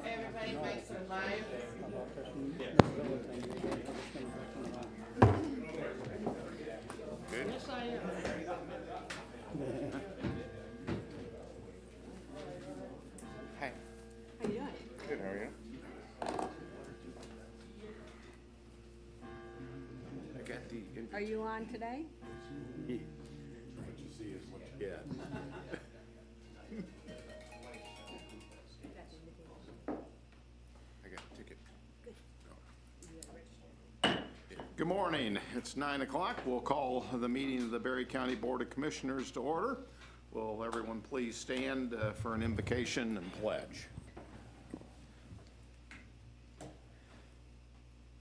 Everybody mics are live. Good. Yes, I am. Hi. How you doing? Good, how are you? I got the invitation. Are you on today? What you see is what you get. I got a ticket. Good morning. It's 9 o'clock. We'll call the meeting of the Berry County Board of Commissioners to order. Will everyone please stand for an invocation and pledge?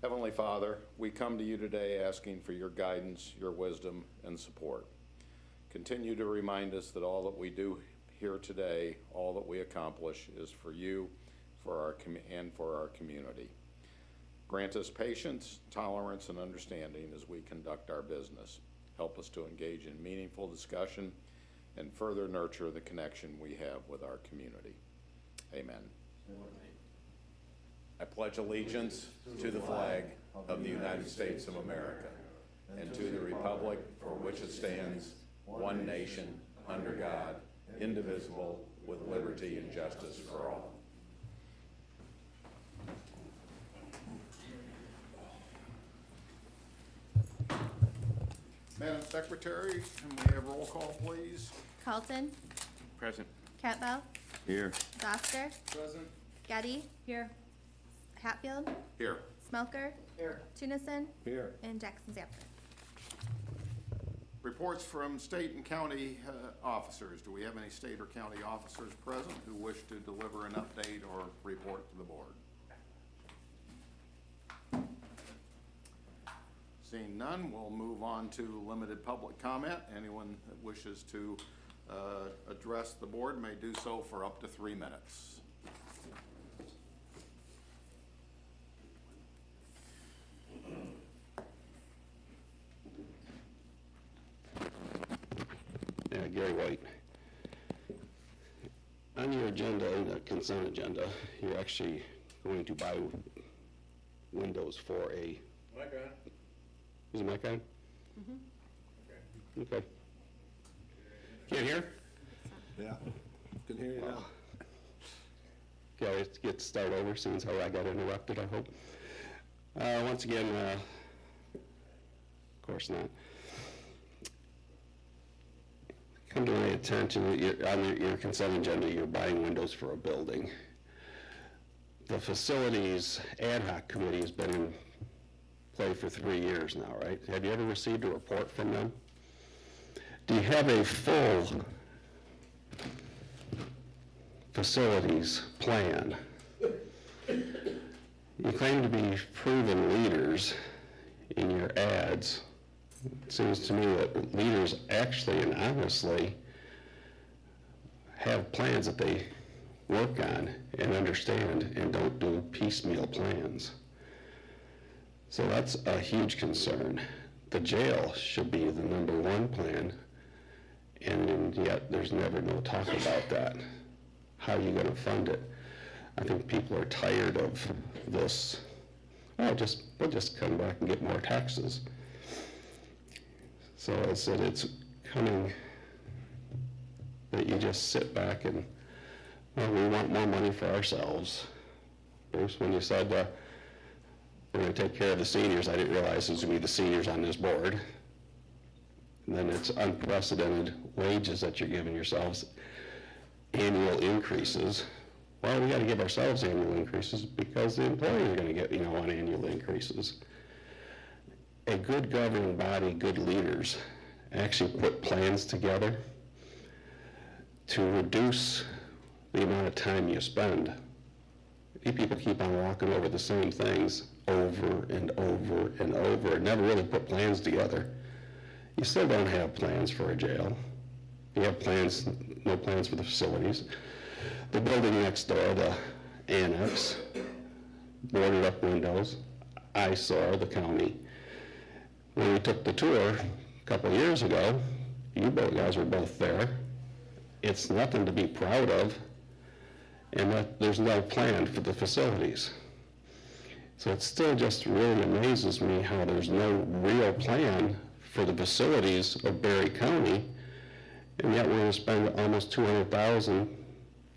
Heavenly Father, we come to you today asking for your guidance, your wisdom, and support. Continue to remind us that all that we do here today, all that we accomplish is for you and for our community. Grant us patience, tolerance, and understanding as we conduct our business. Help us to engage in meaningful discussion and further nurture the connection we have with our community. Amen. I pledge allegiance to the flag of the United States of America and to the republic for which it stands, one nation, under God, indivisible, with liberty and justice for all. Madam Secretary, can we have roll call, please? Carlton, Present. Catbell, Here. Doster, Present. Getty, here, Hatfield, Here. Smelker, Here. Tunison, Here. and Jackson Zapper. Reports from state and county officers. Do we have any state or county officers present who wish to deliver an update or report to the board? Seeing none, we'll move on to limited public comment. Anyone that wishes to address the board may do so for up to 3 minutes. Yeah, Gary White. On your agenda, the consent agenda, you're actually going to buy windows for a... Mic on. Is the mic on? Okay. Can't hear? Yeah, can hear you now. Okay, let's get started over, since how I got interrupted, I hope. Once again, of course not. Come to my attention, on your consent agenda, you're buying windows for a building. The facilities ad hoc committee has been in play for 3 years now, right? Have you ever received a report from them? Do you have a full facilities plan? You claim to be proven leaders in your ads. It seems to me that leaders actually and honestly have plans that they work on and understand and don't do piecemeal plans. So that's a huge concern. The jail should be the #1 plan, and yet there's never no talk about that. How are you going to fund it? I think people are tired of this. Oh, we'll just come back and get more taxes. So I said it's coming that you just sit back and, well, we want more money for ourselves. Bruce, when you said we're going to take care of the seniors, I didn't realize it was going to be the seniors on this board. And then it's unprecedented wages that you're giving yourselves, annual increases. Well, we got to give ourselves annual increases because the employees are going to get, on annual increases. A good governing body, good leaders, actually put plans together to reduce the amount of time you spend. You people keep on walking over the same things over and over and over, and never really put plans together. You still don't have plans for a jail. You have plans, no plans for the facilities. The building next door, the annex, boarded up windows, eyesore, the county. When we took the tour a couple of years ago, you guys were both there. It's nothing to be proud of. and that there's no plan for the facilities. So it still just really amazes me how there's no real plan for the facilities of Berry County, and yet we're going to spend almost $200,000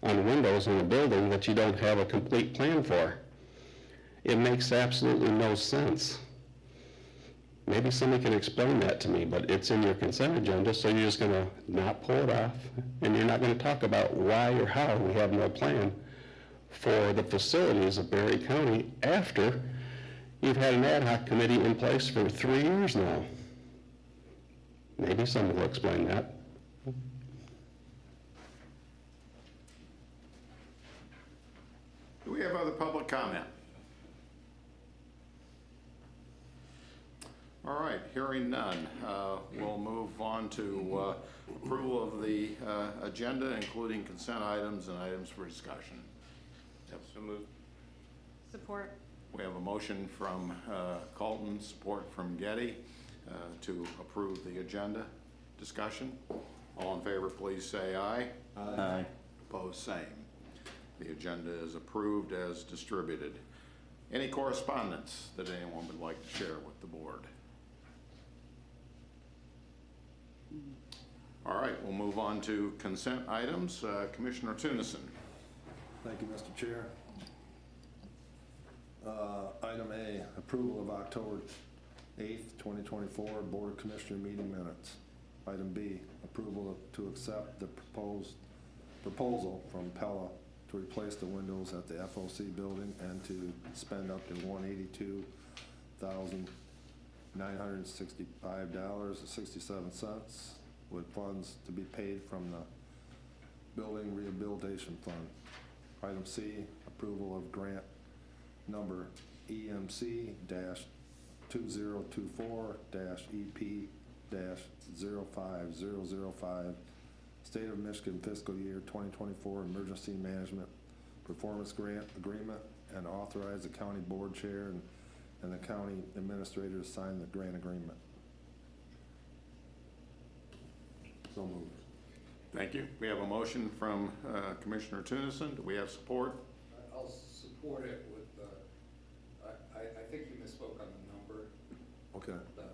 on windows in a building that you don't have a complete plan for. It makes absolutely no sense. Maybe somebody can explain that to me, but it's in your consent agenda, so you're just going to not pull it off, and you're not going to talk about why or how we have no plan for the facilities of Berry County after you've had an ad hoc committee in place for 3 years now. Maybe someone will explain that. Do we have other public comment? All right, hearing none, we'll move on to approval of the agenda, including consent items and items for discussion. Yep. So moved. Support. We have a motion from Colton, support from Getty, to approve the agenda. Discussion. All in favor, please say aye. Aye. Opposed, same. The agenda is approved as distributed. Any correspondence that anyone would like to share with the board? All right, we'll move on to consent items. Commissioner Tunison. Thank you, Mr. Chair. Item A, approval of October 8th, 2024 Board of Commissioner meeting minutes. Item B, approval to accept the proposal from Pella to replace the windows at the FOC building and to spend up to $182,965.67 with funds to be paid from the Building Rehabilitation Fund. Item C, approval of grant number EMC-2024-EP-05005, State of Michigan Fiscal Year 2024 Emergency Management Performance Grant Agreement, and authorize the county board chair and the county administrator to sign the grant agreement. So moved. Thank you. We have a motion from Commissioner Tunison. Do we have support? I'll support it with, I think you misspoke on the number. Okay. The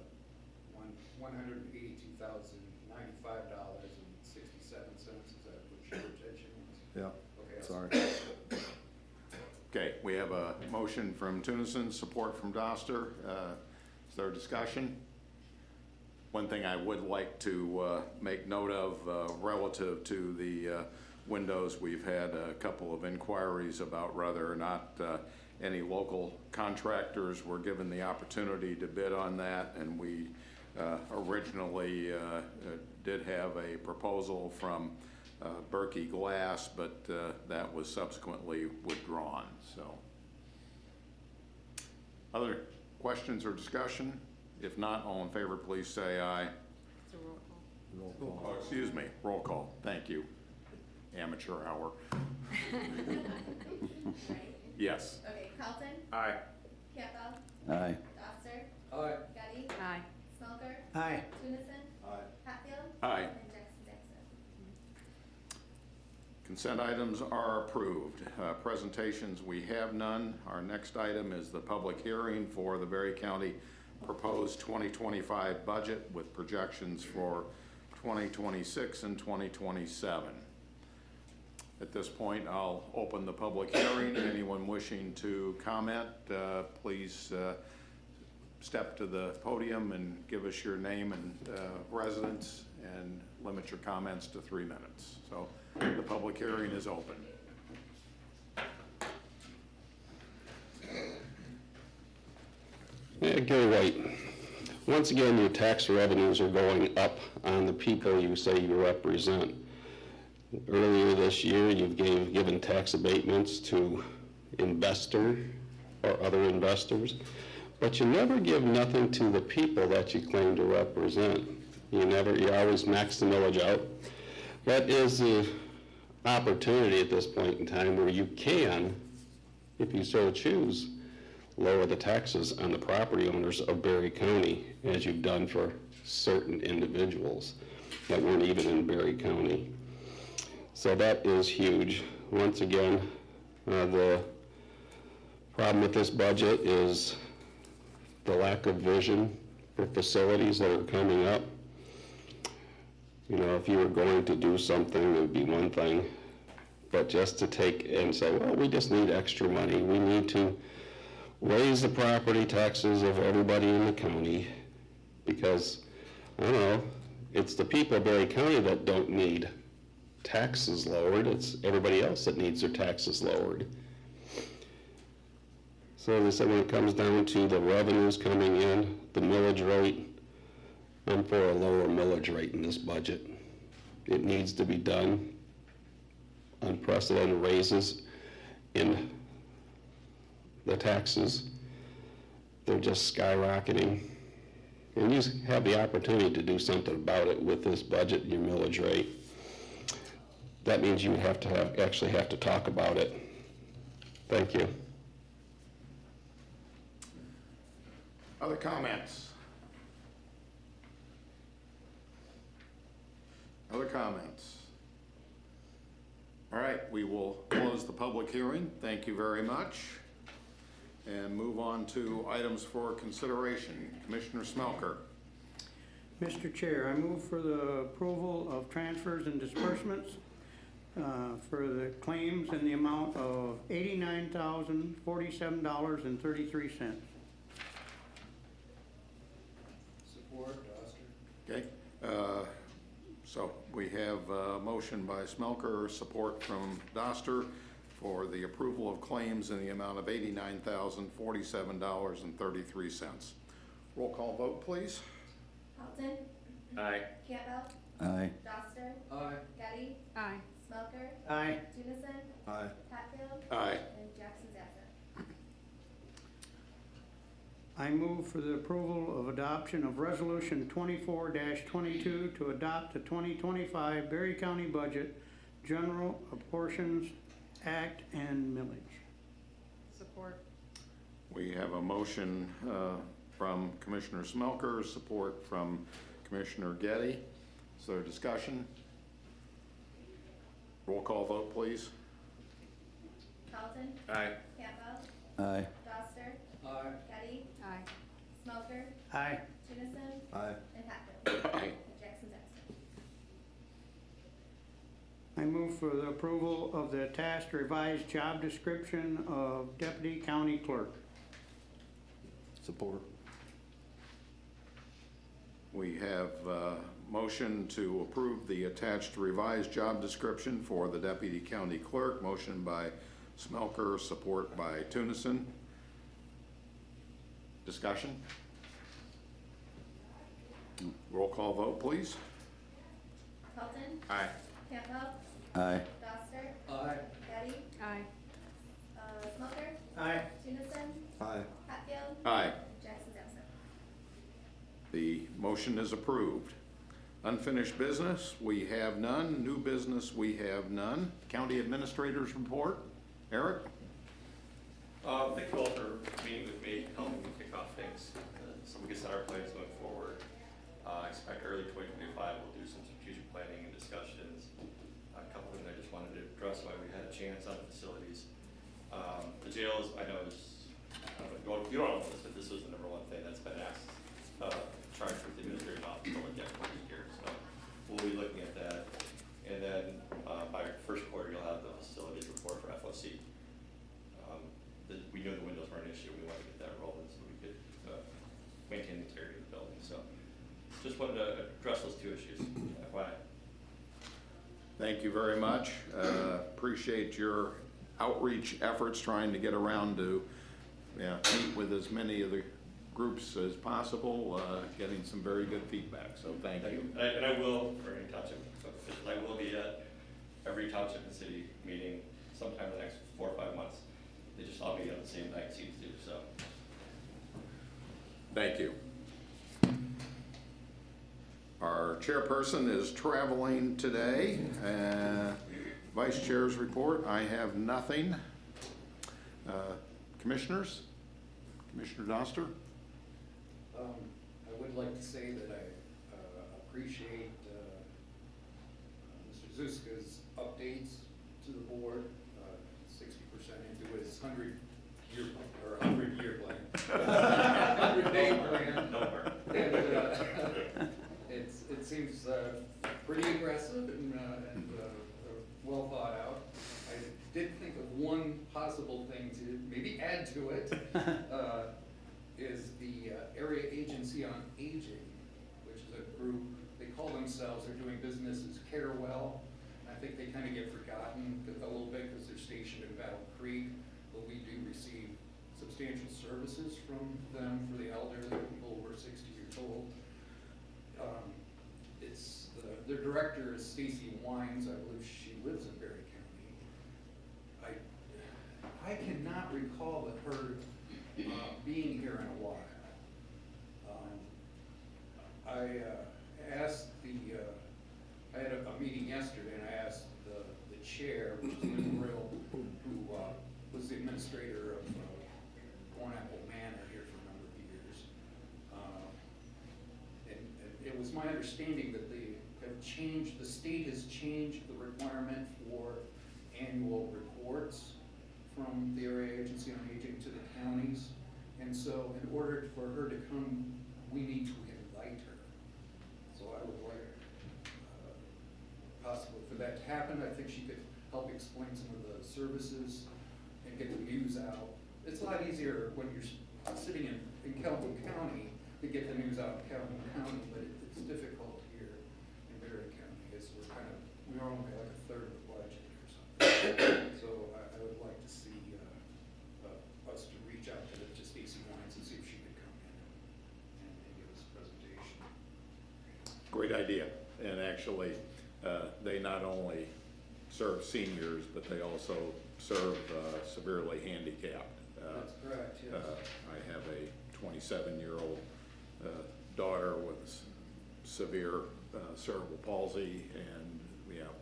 $182,095.67, is that what your attention was? Yeah, Okay, sorry. Okay, we have a motion from Tunison, support from Doster. Is there a discussion? One thing I would like to make note of relative to the windows, we've had a couple of inquiries about whether or not any local contractors were given the opportunity to bid on that, and we originally did have a proposal from Berkey Glass, but that was subsequently withdrawn. So, other questions or discussion? If not, all in favor, please say aye. It's a roll call. Roll call. Oh, excuse me, roll call. Thank you. Amateur hour. Yes. Okay, Carlton, Aye. Campbell, Aye. Doster, Aye. Getty, Aye. Smelter, Aye. Tunison, Aye. Hatfield, Aye. and Jackson. Consent items are approved. Presentations, we have none. Our next item is the public hearing for the Berry County proposed 2025 budget with projections for 2026 and 2027. At this point, I'll open the public hearing. Anyone wishing to comment, please step to the podium and give us your name and residence, and limit your comments to 3 minutes. So the public hearing is open. Yeah, Gary White. Once again, your tax revenues are going up on the people you say you represent. Earlier this year, you've given tax abatements to investor or other investors, but you never give nothing to the people that you claim to represent. You always max the millage out. That is the opportunity at this point in time where you can, if you so choose, lower the taxes on the property owners of Berry County, as you've done for certain individuals that weren't even in Berry County. So that is huge. Once again, the problem with this budget is the lack of vision for facilities that are coming up. You know, if you were going to do something, it would be one thing, but just to take and say, well, we just need extra money. We need to raise the property taxes of everybody in the county because, I don't know, it's the people of Berry County that don't need taxes lowered. It's everybody else that needs their taxes lowered. So they said when it comes down to the revenues coming in, the millage rate, I'm for a lower millage rate in this budget. It needs to be done. Unprecedented raises in the taxes. They're just skyrocketing. And you have the opportunity to do something about it with this budget and your millage rate. That means you have to actually have to talk about it. Thank you. Other comments? Other comments? All right, we will close the public hearing. Thank you very much. And move on to items for consideration. Commissioner Smelker. Mr. Chair, I move for the approval of transfers and disbursements for the claims in the amount of $89,047.33. Support, Doster. Okay, so we have a motion by Smelker, support from Doster for the approval of claims in the amount of $89,047.33. Roll call vote, please. Halton, Aye. Campbell, Aye. Doster, Aye. Getty, Aye. Smelker, Aye. Judison, Aye. Hatfield, Aye. and Jackson's absent. I move for the approval of adoption of Resolution 24-22 to adopt the 2025 Berry County Budget, General Apportions Act and millage. Support. We have a motion from Commissioner Smelker, support from Commissioner Getty. Is there discussion? Roll call vote, please. Halton, Aye. Campbell, Aye. Doster, Aye. Getty, Aye. Smelker, Aye. Judison, Aye. and Hatfield, Aye. and Jackson's absent. I move for the approval of the attached revised job description of Deputy County Clerk. Support. We have a motion to approve the attached revised job description for the Deputy County Clerk. Motion by Smelker, support by Tunison. Discussion? Roll call vote, please. Halton, Aye. Campbell, Aye. Doster, Aye. Getty, Aye. Smelker, Aye. Judison, Aye. Hatfield, Aye. and Jackson's absent. The motion is approved. Unfinished business, we have none. New business, we have none. County Administrator's report. Eric? Thank you all for meeting with me, helping me kick off things, so we can set our plans going forward. I expect early 2025 we'll do some strategic planning and discussions. A couple of things I just wanted to address while we had a chance on the facilities. The jails, I know is, you don't know this, but this was the number one thing that's been asked, charged with the administrative office to look at for this year. So we'll be looking at that. And then by first quarter, you'll have the facilities report for FOC. We knew the windows were an issue. We wanted to get that rolling so we could maintain the integrity of the building. So just wanted to address those two issues. FYI. Thank you very much. Appreciate your outreach efforts, trying to get around to meet with as many of the groups as possible, getting some very good feedback, so thank you. And I will, for any township officials, I will be at every township and city meeting sometime in the next 4 or 5 months. They just all meet on the same night, seems to, so. Thank you. Our chairperson is traveling today. Vice Chair's report, I have nothing. Commissioners? Commissioner Doster? I would like to say that I appreciate Mr. Zuska's updates to the board, 60% into his 100-year plan. 100-day plan. No more. And it seems pretty aggressive and well thought out. I did think of one possible thing to maybe add to it, is the Area Agency on Aging, which is a group, they call themselves, they're doing business as Carewell. I think they kind of get forgotten a little bit because they're stationed in Battle Creek, but we do receive substantial services from them for the elderly, people over 60 years old. Their director is Stacy Wines. I believe she lives in Berry County. I cannot recall that her being here in a while. I asked I had a meeting yesterday, and I asked the chair, which is Lynn Brill, who was the administrator of Cornapple Manor here for a number of years. And it was my understanding that they have changed, the state has changed the requirement for annual reports from the Area Agency on Aging to the counties. And so in order for her to come, we need to invite her. So I would like possibly for that to happen. I think she could help explain some of the services and get the news out. It's a lot easier when you're sitting in Calhoun County to get the news out in Calhoun County, but it's difficult here in Berry County because we're only like a third of the budget or something. So I would like to see us to reach out to Stacy Wines and see if she could come in and give us a presentation. Great idea. And actually, they not only serve seniors, but they also serve severely handicapped. That's correct, yes. I have a 27-year-old daughter with severe cerebral palsy, and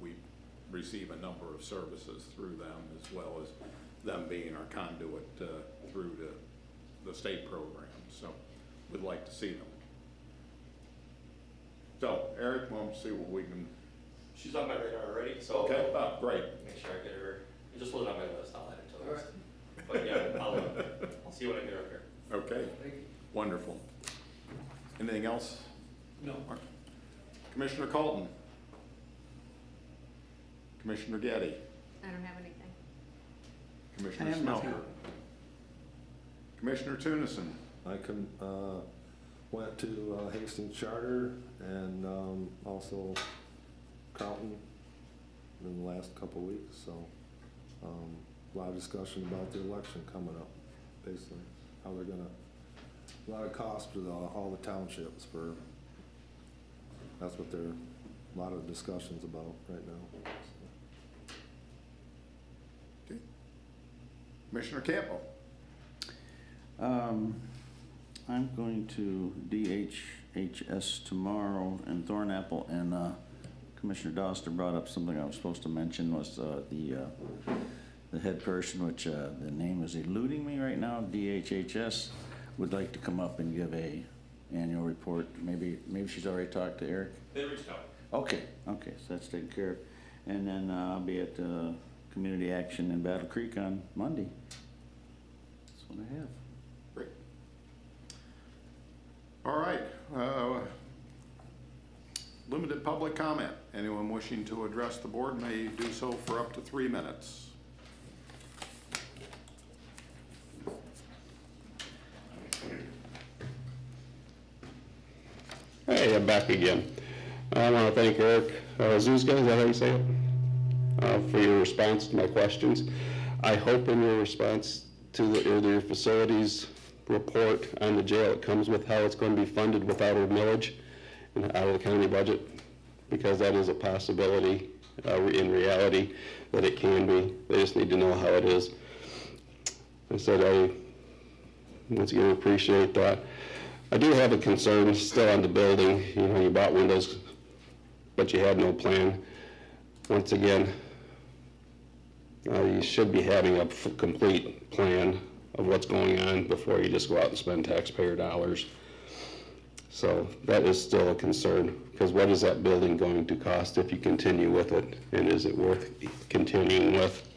we receive a number of services through them, as well as them being our conduit through to the state program. So we'd like to see them. So Eric, we'll see what we can. She's on my radar already, so. Okay, great. Make sure I get her. It just wasn't on my list. I'll add it to the All list. But yeah, I'll see what I get up here. Okay, Thank you. wonderful. Anything else? No. Commissioner Colton? Commissioner Getty? I don't have anything. Commissioner I have nothing. Smelter? Commissioner Tunison? I went to Hastings Charter and also Carlton in the last couple of weeks, so a lot of discussion about the election coming up, basically, how they're gonna, a lot of cost for all the townships for, that's what a lot of discussions about right now. Okay. Commissioner Campbell? I'm going to DHHS tomorrow in Thornapple, and Commissioner Doster brought up something I was supposed to mention was the head person, which the name is eluding me right now, DHHS, would like to come up and give a annual report. Maybe she's already talked to Eric? They reached out. Okay, so that's taken care of. And then I'll be at Community Action in Battle Creek on Monday. That's what I have. Great. All right. Limited public comment. Anyone wishing to address the board may do so for up to 3 minutes. Hey, I'm back again. I want to thank Eric Zuzga, is that how you say it? For your response to my questions. I hope in your response to your facilities report on the jail, it comes with how it's going to be funded without a millage and out of the county budget, because that is a possibility in reality that it can be. They just need to know how it is. I said I once again appreciate that. I do have a concern still on the building. You know, you bought windows, but you had no plan. Once again, you should be having a complete plan of what's going on before you just go out and spend taxpayer dollars. So that is still a concern, because what is that building going to cost if you continue with it? And is it worth continuing with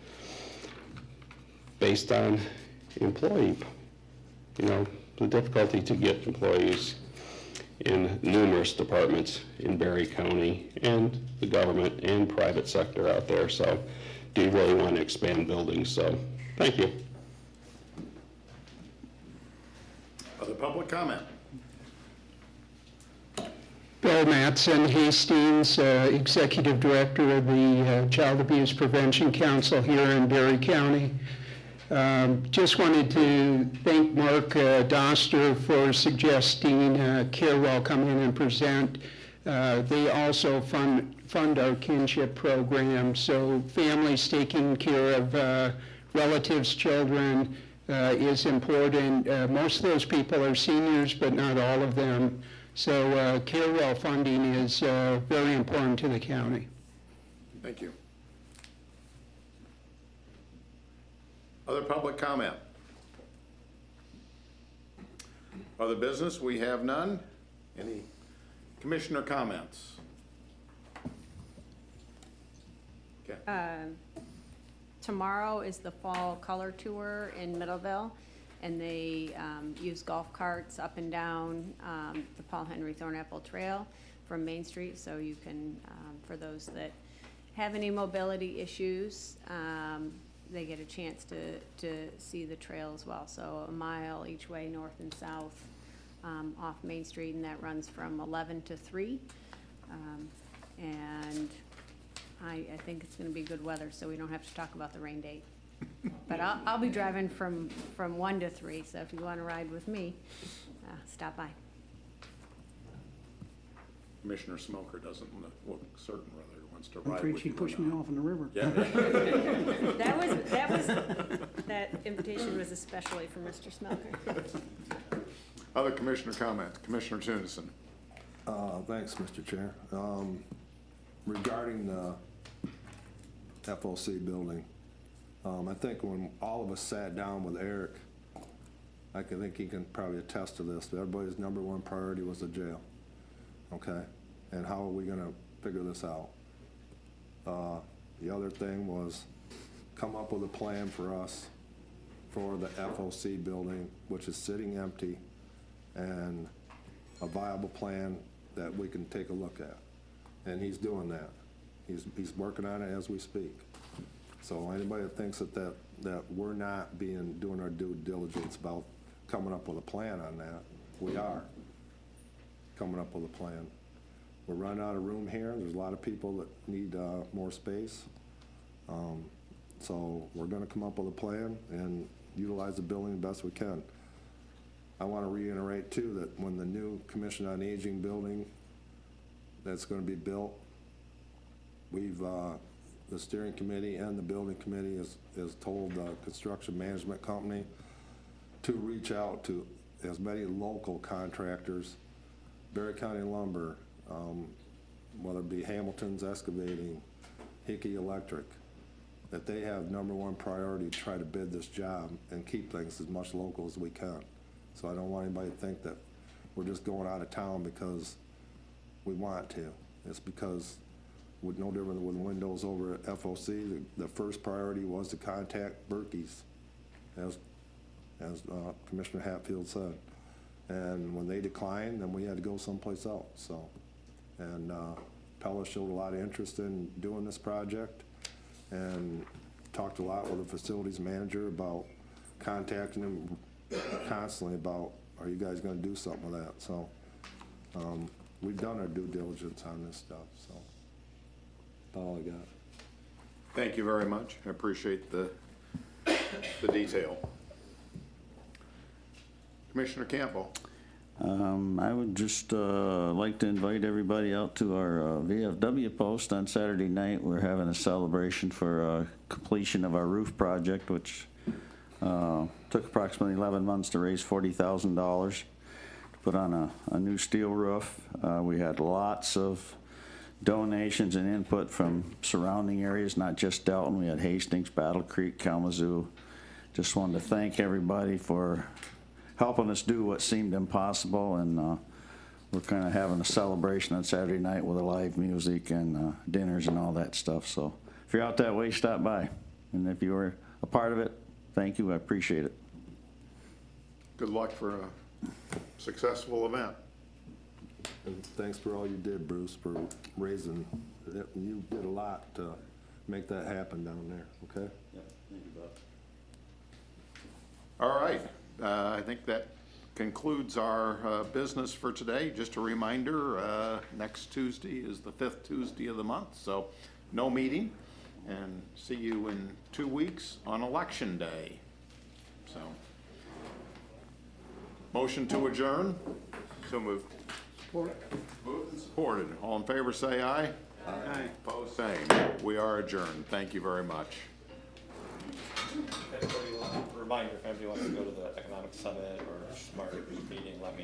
based on employee, the difficulty to get employees in numerous departments in Berry County and the government and private sector out there. So do you really want to expand buildings? So thank you. Other public comment? Bill Mattson, Hastings, Executive Director of the Child Abuse Prevention Council here in Berry County. Just wanted to thank Mark Doster for suggesting Carewell come in and present. They also fund our kinship program, so families taking care of relatives' children is important. Most of those people are seniors, but not all of them. So Carewell funding is very important to the county. Thank you. Other public comment? Other business? We have none. Any commissioner comments? Okay. Tomorrow is the fall color tour in Middleville, and they use golf carts up and down the Paul Henry Thornapple Trail from Main Street, so you can, for those that have any mobility issues, they get a chance to see the trail as well. So a mile each way, north and south, off Main Street, and that runs from 11 to 3. And I think it's gonna be good weather, so we don't have to talk about the rain date. But I'll be driving from 1 to 3, so if you wanna ride with me, stop by. Commissioner Smoker doesn't look certain whether he wants to I'm ride afraid with she you or pushed me not. off in the river. Yeah. That invitation was especially for Mr. Smelker. Other commissioner comments? Commissioner Tunison. Thanks, Mr. Chair. Regarding the FOC building, I think when all of us sat down with Eric, I think he can probably attest to this, that everybody's number one priority was the jail, okay? And how are we gonna figure this out? The other thing was come up with a plan for us for the FOC building, which is sitting empty, and a viable plan that we can take a look at. And he's doing that. He's working on it as we speak. So anybody that thinks that we're not doing our due diligence about coming up with a plan on that, we are coming up with a plan. We're running out of room here. There's a lot of people that need more space. So we're gonna come up with a plan and utilize the building the best we can. I wanna reiterate too that when the new Commission on Aging building that's gonna be built, we've, the steering committee and the building committee has told the construction management company to reach out to as many local contractors, Berry County Lumber, whether it be Hamilton's Excavating, Hickey Electric, that they have number one priority to try to bid this job and keep things as much local as we can. So I don't want anybody to think that we're just going out of town because we want to. It's because, with no different than with windows over at FOC, the first priority was to contact Berkey's, as Commissioner Hatfield said. And when they declined, then we had to go someplace else, so. And Pella showed a lot of interest in doing this project and talked a lot with the facilities manager about contacting him constantly about, are you guys gonna do something with that? So we've done our due diligence on this stuff, so that's all I got. Thank you very much. I appreciate the detail. Commissioner Campbell. I would just like to invite everybody out to our VFW post on Saturday night. We're having a celebration for completion of our roof project, which took approximately 11 months to raise $40,000 to put on a new steel roof. We had lots of donations and input from surrounding areas, not just Delton. We had Hastings, Battle Creek, Kalamazoo. Just wanted to thank everybody for helping us do what seemed impossible, and we're kind of having a celebration on Saturday night with a live music and dinners and all that stuff. So if you're out that way, stop by. And if you were a part of it, thank you. I appreciate it. Good luck for a successful event. And thanks for all you did, Bruce, for raising, you did a lot to make that happen down there, okay? Yeah, thank you, Bob. All right, I think that concludes our business for today. Just a reminder, next Tuesday is the 5th Tuesday of the month, so no meeting, and see you in 2 weeks on Election Day. So, motion to adjourn? So moved. Moved and supported. All in favor, say aye. Aye. Opposed, same. We are adjourned. Thank you very much. Reminder, if anybody wants to go to the Economic Summit or Smart meeting, let me know.